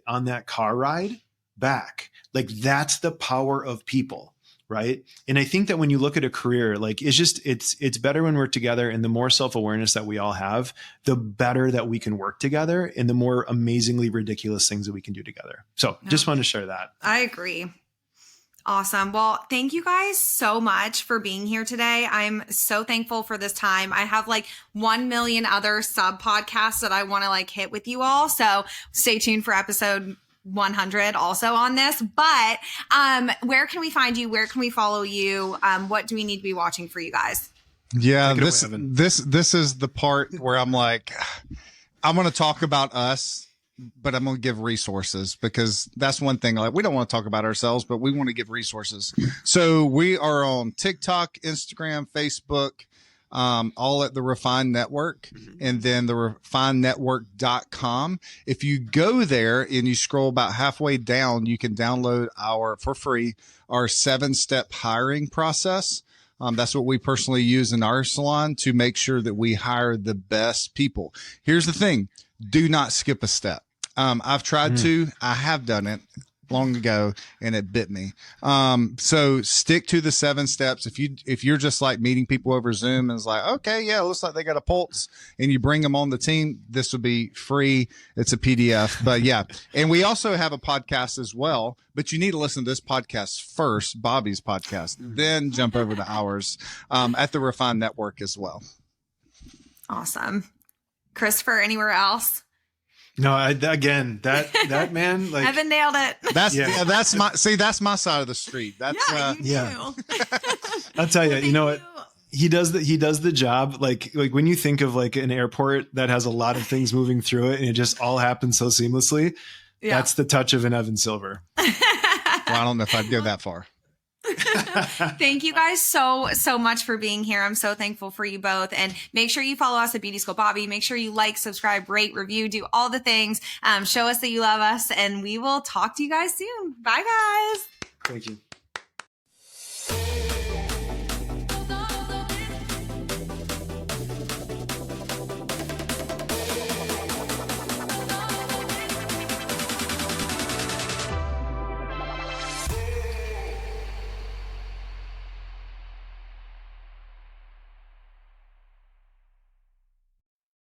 on that car ride back, like that's the power of people, right? And I think that when you look at a career, like it's better when we're together, and the more self-awareness that we all have, the better that we can work together and the more amazingly ridiculous things that we can do together. So just wanted to share that. I agree. Awesome. Well, thank you guys so much for being here today. I'm so thankful for this time. I have like 1 million other sub podcasts that I want to like hit with you all. So stay tuned for episode 100 also on this, but where can we find you? Where can we follow you? What do we need to be watching for you guys? Yeah, this is the part where I'm like, I'm going to talk about us, but I'm going to give resources, because that's one thing. Like, we don't want to talk about ourselves, but we want to give resources. So we are on TikTok, Instagram, Facebook. all at the Refine Network, and then the refinenetwork.com. If you go there and you scroll about halfway down, you can download for free, our 7-step hiring process. That's what we personally use in our salon to make sure that we hire the best people. Here's the thing. Do not skip a step. I've tried to, I have done it long ago and it bit me. So stick to the 7 steps. If you're just like meeting people over Zoom and it's like, okay, yeah, it looks like they got a pulse, and you bring them on the team, this will be free. It's a PDF, but yeah. And we also have a podcast as well, but you need to listen to this podcast first, Bobbi's podcast, then jump over to ours, at the Refine Network as well. Awesome. Christopher, anywhere else? No, again, that man, like, Evan nailed it. That's my side of the street. That's you I'll tell you, you know what? He does the job. Like when you think of like an airport that has a lot of things moving through it and it just all happens so seamlessly. Yeah. That's the touch of an Evan Silver. Well, I don't know if I'd go that far. Thank you guys so much for being here. I'm so thankful for you both. And make sure you follow us at Beauty School Bobbi. Make sure you like, subscribe, rate, review, do all the things. Show us that you love us, and we will talk to you guys soon. Bye, guys. Thank you.